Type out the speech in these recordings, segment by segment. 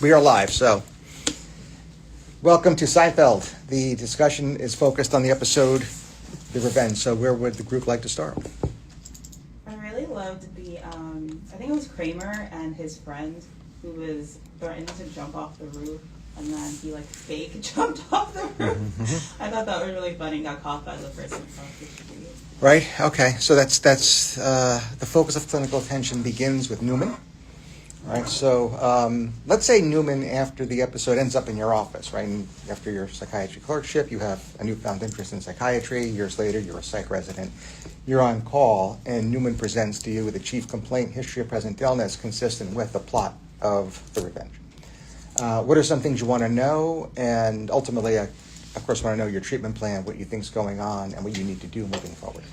We are live, so welcome to Psyfeld. The discussion is focused on the episode The Revenge. So where would the group like to start? I really loved the, I think it was Kramer and his friend who was threatened to jump off the roof, and then he fake jumped off the roof. Mm-hmm. I thought that was really funny, got caught by the person across the street. Right, okay, so that's the focus of clinical attention begins with Newman. All right, so let's say Newman, after the episode, ends up in your office, right? And after your psychiatry clerkship, you have a newfound interest in psychiatry. Years later, you're a psych resident. You're on call, and Newman presents to you with a chief complaint, history of present illness, consistent with the plot of The Revenge. What are some things you want to know? And ultimately, I, of course, want to know your treatment plan, what you think's going on, and what you need to do moving forward.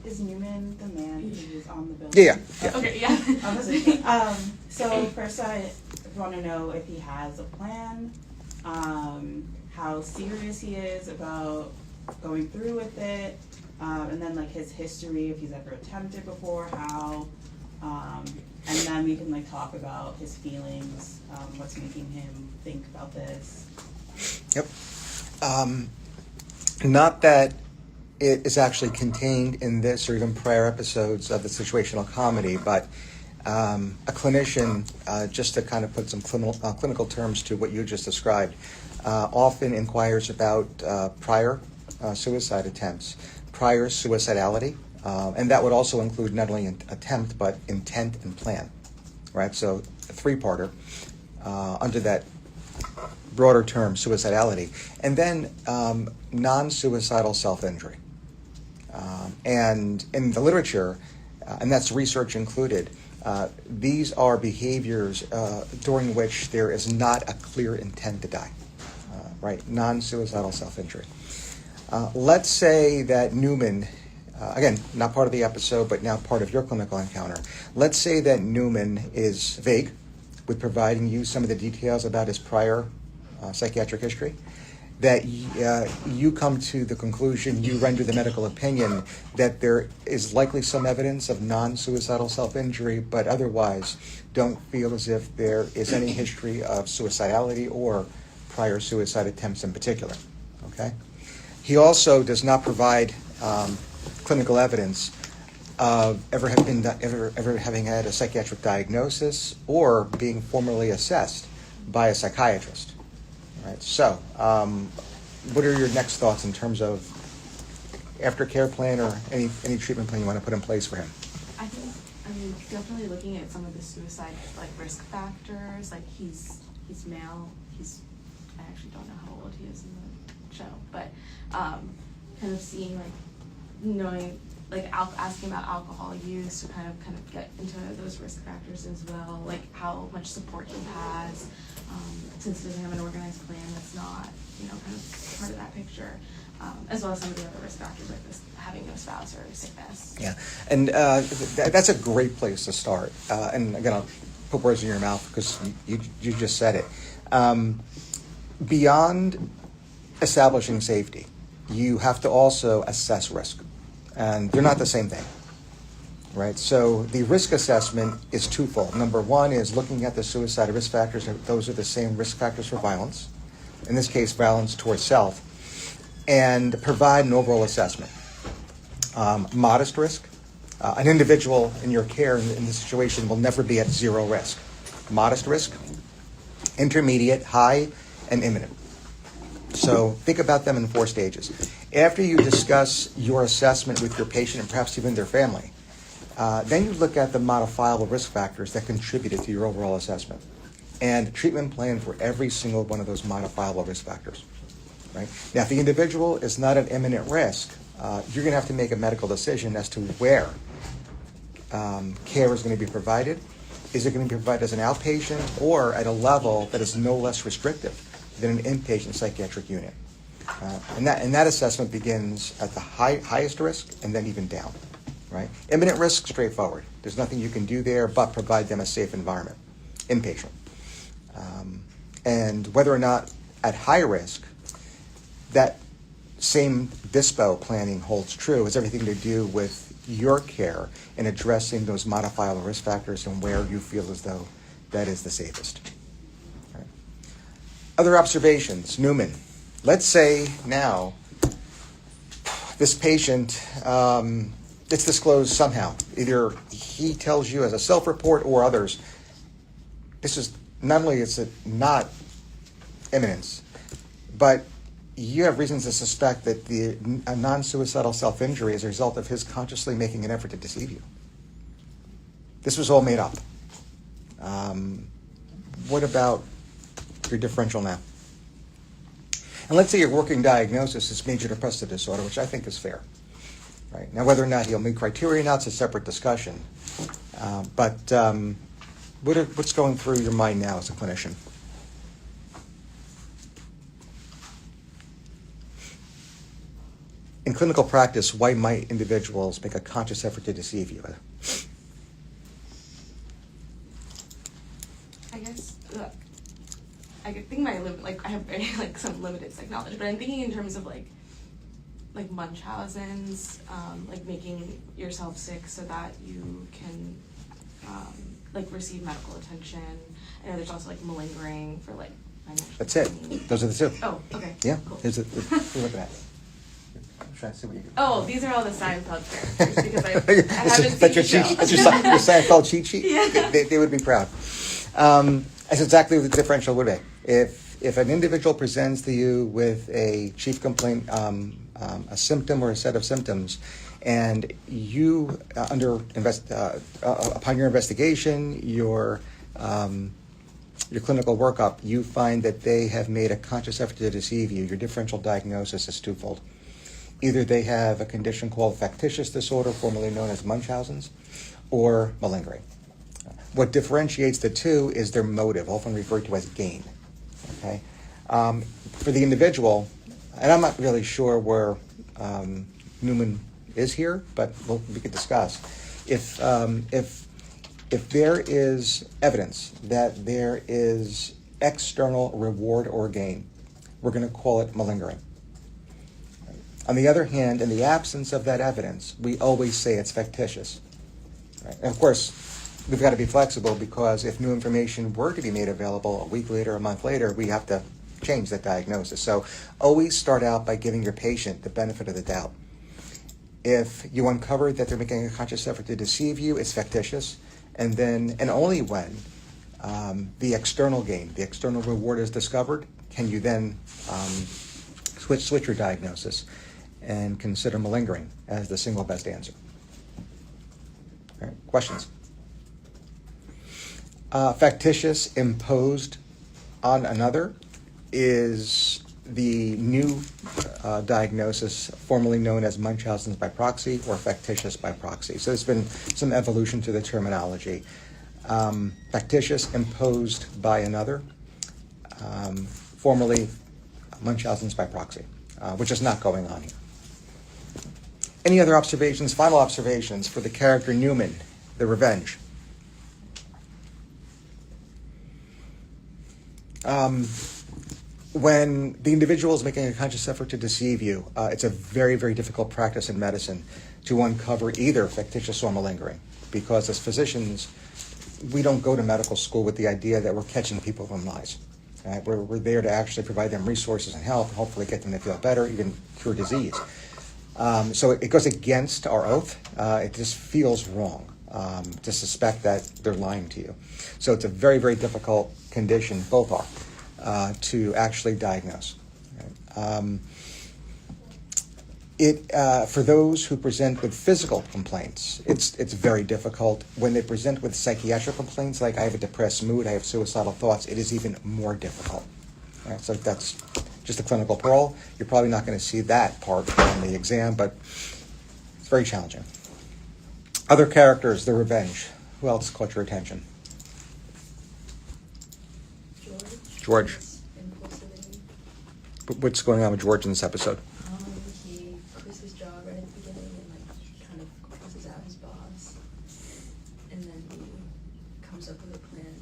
Is Newman the man who was on the building? Yeah. Okay, yeah. So first I want to know if he has a plan, how serious he is about going through with it, and then his history, if he's ever attempted before, how, and then we can talk about his feelings, what's making him think about this. Yep. Not that it is actually contained in this or even prior episodes of the situational comedy, but a clinician, just to kind of put some clinical terms to what you just described, often inquires about prior suicide attempts, prior suicidality, and that would also include not only attempt, but intent and plan, right? So a three-parter under that broader term, suicidality. And then non-suicidal self-injury. And in the literature, and that's research included, these are behaviors during which there is not a clear intent to die, right? Non-suicidal self-injury. Let's say that Newman, again, not part of the episode, but now part of your clinical encounter. Let's say that Newman is vague with providing you some of the details about his prior psychiatric history, that you come to the conclusion, you render the medical opinion that there is likely some evidence of non-suicidal self-injury, but otherwise don't feel as if there is any history of suicidality or prior suicide attempts in particular, okay? He also does not provide clinical evidence of ever having had a psychiatric diagnosis or being formally assessed by a psychiatrist. All right, so what are your next thoughts in terms of aftercare plan or any treatment plan you want to put in place for him? I think, definitely looking at some of the suicide risk factors. He's male. I actually don't know how old he is in the show, but kind of seeing knowing asking about alcohol use to kind of get into those risk factors as well, how much support he has, since he doesn't have an organized plan that's not kind of part of that picture, as well as some of the other risk factors like this, having no spouse or sickness. Yeah, and that's a great place to start. And again, I'll put words in your mouth because you just said it. Beyond establishing safety, you have to also assess risk. And they're not the same thing, right? So the risk assessment is twofold. Number one is looking at the suicide risk factors. Those are the same risk factors for violence, in this case, violence towards self, and provide an overall assessment. Modest risk. An individual in your care in this situation will never be at zero risk. Modest risk, intermediate, high, and imminent. So think about them in 4 stages. After you discuss your assessment with your patient and perhaps even their family, then you look at the modifiable risk factors that contributed to your overall assessment and a treatment plan for every single one of those modifiable risk factors. Right? Now, if the individual is not at imminent risk, you're going to have to make a medical decision as to where care is going to be provided. Is it going to be provided as an outpatient or at a level that is no less restrictive than an inpatient psychiatric unit? And that assessment begins at the highest risk and then even down, right? Imminent risk, straightforward. There's nothing you can do there but provide them a safe environment, inpatient. And whether or not at high risk, that same DISPO planning holds true. It's everything to do with your care in addressing those modifiable risk factors and where you feel as though that is the safest. All right. Other observations, Newman. Let's say now this patient, it's disclosed somehow. Either he tells you as a self-report or others. This is not only is it not imminence, but you have reasons to suspect that a non-suicidal self-injury is a result of his consciously making an effort to deceive you. This was all made up. What about your differential now? And let's say your working diagnosis is major depressive disorder, which I think is fair. Right? Now, whether or not he'll meet criteria now, it's a separate discussion. What's going through your mind now as a clinician? In clinical practice, why might individuals make a conscious effort to deceive you? I guess I think I have very some limited psych knowledge, but I'm thinking in terms of like Munchausen's, like making yourself sick so that you can receive medical attention. I know there's also like malingering for like financial. That's it. gain. Those are the two. Oh, okay. Yeah. Cool. Here's what you're looking at. I'm trying to see what you can. Oh, these are all the Seinfeld characters because I haven't That's seen your the cheat. show. That's your Seinfeld cheat sheet. Yeah. They would be proud. That's exactly what the differential would be. If an individual presents to you with a chief complaint, a symptom or a set of symptoms, and you upon your investigation, your clinical workup, you find that they have made a conscious effort to deceive you, your differential diagnosis is twofold. Either they have a condition called factitious disorder, formerly known as Munchausen's, or malingering. What differentiates the two is their motive, often referred to as gain. Okay, for the individual, and I'm not really sure where Newman is here, but we could discuss. If there is evidence that there is external reward or gain, we're going to call it malingering. On the other hand, in the absence of that evidence, we always say it's factitious. Right? And of course, we've got to be flexible because if new information were to be made available a week later, a month later, we have to change that diagnosis. So always start out by giving your patient the benefit of the doubt. If you uncover that they're making a conscious effort to deceive you, it's factitious. And then, and only when the external gain, the external reward is discovered, can you then switch your diagnosis and consider malingering as the single best answer. All right, questions? Factitious imposed on another is the new diagnosis formerly known as Munchausen's by proxy or factitious by proxy. So there's been some evolution to the terminology. Factitious imposed by another, formerly Munchausen's by proxy, which is not going on here. Any other observations, final observations for the character Newman, the revenge? When the individual is making a conscious effort to deceive you, it's a very, very difficult practice in medicine to uncover either factitious or malingering, because as physicians, we don't go to medical school with the idea that we're catching people from lies. Right? We're there to actually provide them resources and help, and hopefully get them to feel better, even cure disease. So it goes against our oath. It just feels wrong to suspect that they're lying to you. So it's a very, very difficult condition, both are, to actually diagnose. Right? For those who present with physical complaints, it's very difficult. When they present with psychiatric complaints, like I have a depressed mood, I have suicidal thoughts, it is even more difficult. Right? So that's just a clinical parole. You're probably not going to see that part on the exam, but it's very challenging. Other characters, the revenge. Who else caught your attention? George. Impulsivity. What's going on with George in this episode? He quits his job right at the beginning and kind of crosses out his boss, and then he comes up with a plan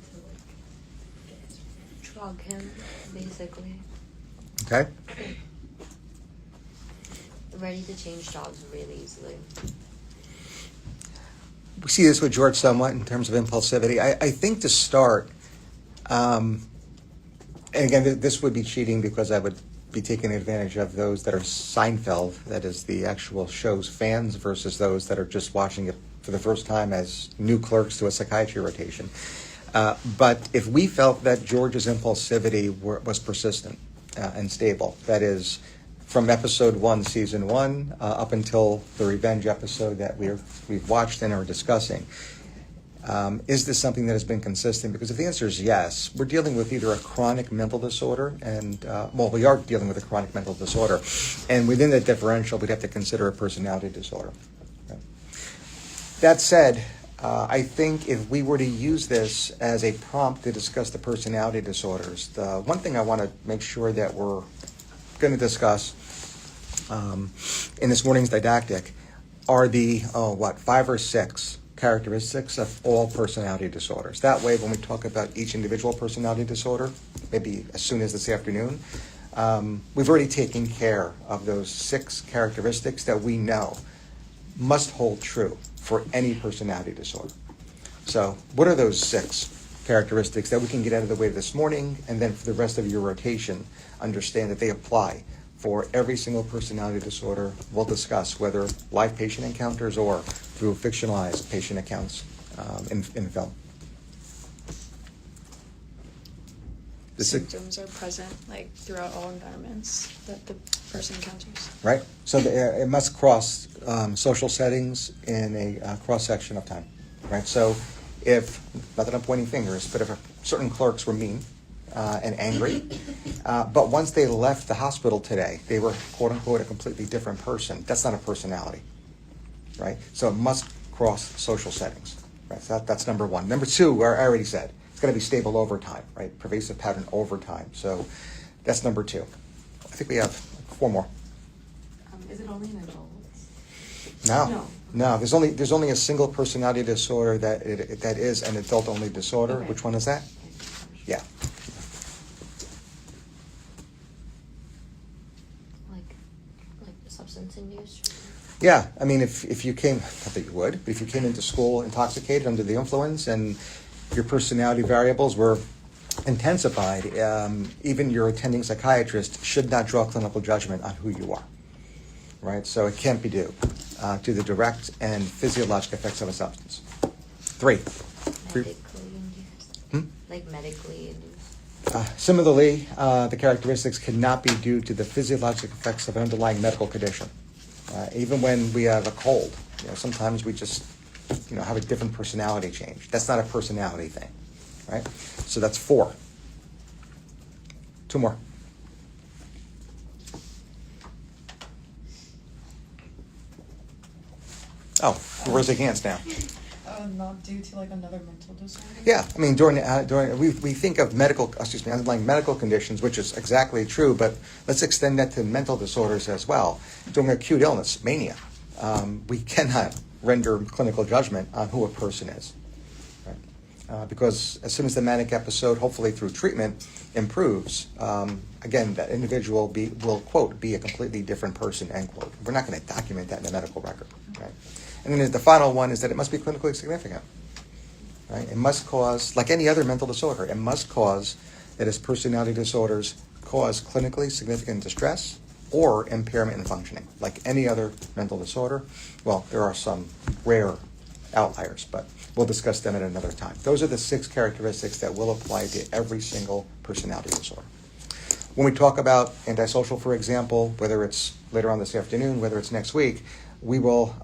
to drug him, basically. Okay. ready to change jobs really easily. We see this with George somewhat in terms of impulsivity. I think to start, and again, this would be cheating because I would be taking advantage of those that are Seinfeld, that is the actual show's fans, versus those that are just watching it for the first time as new clerks to a psychiatry rotation. But if we felt that George's impulsivity was persistent and stable, that is, from episode 1, season 1, up until the revenge episode that we've watched and are discussing, is this something that has been consistent? Because if the answer is yes, we're dealing with either a chronic mental disorder, and we are dealing with a chronic mental disorder, and within that differential, we'd have to consider a personality disorder. Okay. That said, I think if we were to use this as a prompt to discuss the personality disorders, the one thing I want to make sure that we're going to discuss in this morning's didactic are the 5 or 6 characteristics of all personality disorders. That way, when we talk about each individual personality disorder, maybe as soon as this afternoon, we've already taken care of those 6 characteristics that we know must hold true for any personality disorder. So what are those 6 characteristics that we can get out of the way this morning, and then for the rest of your rotation, understand that they apply for every single personality disorder we'll discuss, whether live patient encounters or through fictionalized patient accounts in film. The symptoms are present like throughout all environments that the person encounters. Right? So it must cross social settings in a cross-section of time. Right? So if, not that I'm pointing fingers, but if certain clerks were mean and angry, but once they left the hospital today, they were, quote-unquote, a completely different person. That's not a personality. Right? So it must cross social settings. Right? So that's number 1. Number 2, I already said, it's got to be stable over time, right? Pervasive pattern over time. So that's number 2. I think we have 4 more. Is it only in adults? No. There's only a single personality disorder that is an adult-only disorder. Okay. Which one is that? Yeah. Like substance use. Yeah. I mean, if you came, not that you would, but if you came into school intoxicated under the influence and your personality variables were intensified, even your attending psychiatrist should not draw clinical judgment on who you are, right? So it can't be due to the direct and physiologic effects of a substance. 3. Medically induced. Like medically induced. Similarly, the characteristics cannot be due to the physiologic effects of an underlying medical condition. Even when we have a cold, sometimes we just have a different personality change. That's not a personality thing, right? So that's 4. 2 more. Oh, we're raising hands now. Not due to like another mental disorder? Yeah, I mean, during we think of underlying medical conditions, which is exactly true, but let's extend that to mental disorders as well. During acute illness, mania, we cannot render clinical judgment on who a person is, right? Because as soon as the manic episode, hopefully through treatment, improves, again, that individual will, quote, be a completely different person, end quote. We're not going to document that in the medical record, right? And then the final one is that it must be clinically significant, right? It must cause, like any other mental disorder, it must cause that its personality disorders cause clinically significant distress or impairment in functioning, like any other mental disorder. Well, there are some rare outliers, but we'll discuss them at another time. Those are the 6 characteristics that will apply to every single personality disorder. When we talk about antisocial, for example, whether it's later on this afternoon, whether it's next week, we will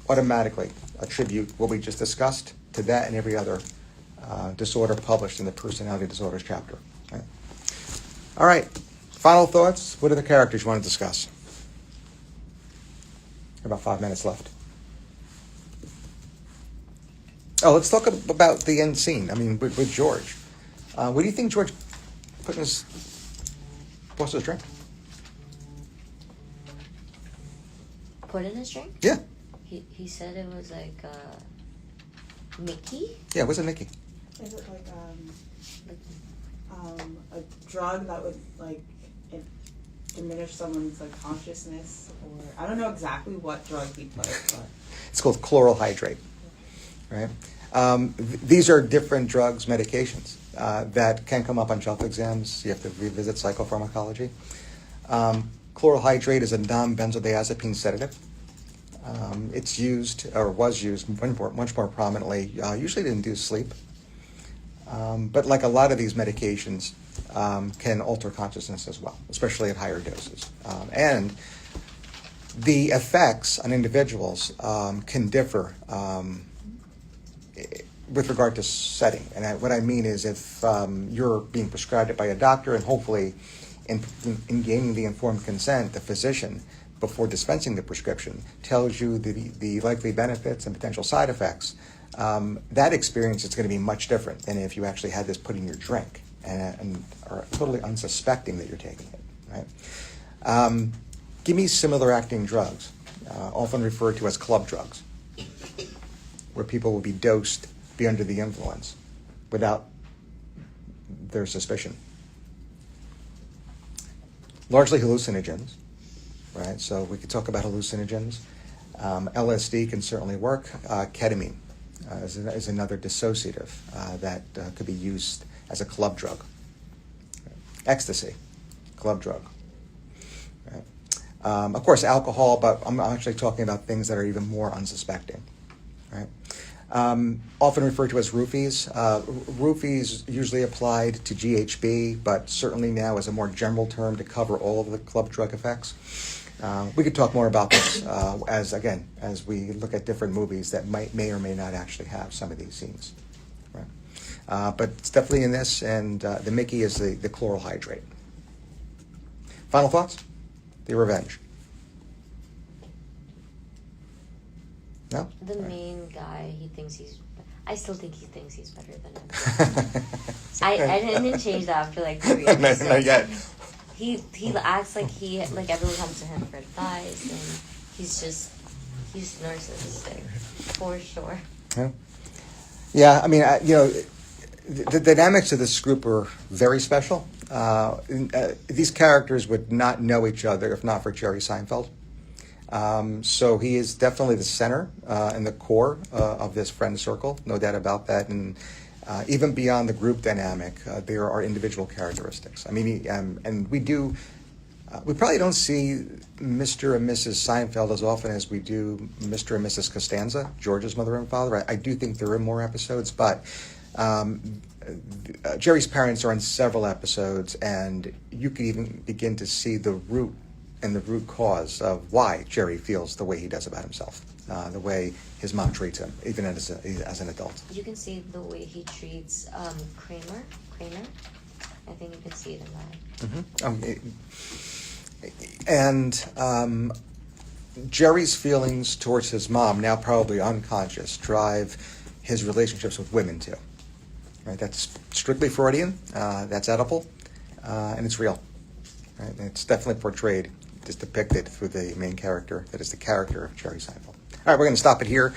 automatically attribute what we just discussed to that and every other disorder published in the personality disorders chapter. Right? All right. Final thoughts? What are the characters you want to discuss? About 5 minutes left. Oh, let's talk about the end scene. I mean, with George. What do you think George put in his boss's drink? Put in his drink? Yeah. He said it was like Mickey? Yeah, it was a Mickey. Is it like a drug that would like diminish someone's like consciousness, or I don't know exactly what drug he put, but It's called chloral hydrate, right? These are different drugs, medications that can come up on shelf exams. You have to revisit psychopharmacology. Chloral hydrate is a non-benzodiazepine sedative. It's used, or was used, much more prominently, usually to induce sleep. But like a lot of these medications, can alter consciousness as well, especially at higher doses. And the effects on individuals can differ with regard to setting. And what I mean is if you're being prescribed it by a doctor, and hopefully in gaining the informed consent, the physician, before dispensing the prescription, tells you the likely benefits and potential side effects, that experience is going to be much different than if you actually had this put in your drink and are totally unsuspecting that you're taking it, right? Give me similar acting drugs, often referred to as club drugs, where people will be dosed, be under the influence, without their suspicion. Largely hallucinogens, right? So we could talk about hallucinogens. LSD can certainly work. Ketamine is another dissociative that could be used as a club drug. Ecstasy, club drug. Right? Of course, alcohol, but I'm actually talking about things that are even more unsuspecting. Right? Often referred to as roofies. Roofies usually applied to GHB, but certainly now as a more general term to cover all of the club drug effects. We could talk more about this as we look at different movies that may or may not actually have some of these scenes. Right? But it's definitely in this, and the Mickey is the chloral hydrate. Final thoughts? The revenge. No? The main guy, I still think he thinks he's better than him. I didn't change that after like 3 episodes. Not yet. He acts like everyone comes to him for advice, and he's narcissistic for sure. Yeah, I mean, the dynamics of this group are very special. These characters would not know each other if not for Jerry Seinfeld. So he is definitely the center and the core of this friend circle, no doubt about that. And even beyond the group dynamic, there are individual characteristics. I mean, and we probably don't see Mr. and Mrs. Seinfeld as often as we do Mr. and Mrs. Costanza, George's mother and father. I do think they're in more episodes, but Jerry's parents are in several episodes, and you can even begin to see the root cause of why Jerry feels the way he does about himself, the way his mom treats him, even as an adult. You can see the way he treats Kramer. I think you can see it in that. And Jerry's feelings towards his mom, now probably unconscious, drive his relationships with women too. Right? That's strictly Freudian. That's Oedipal, and it's real. Right? And it's definitely portrayed, is depicted through the main character, that is the character of Jerry Seinfeld. All right, we're going to stop it here.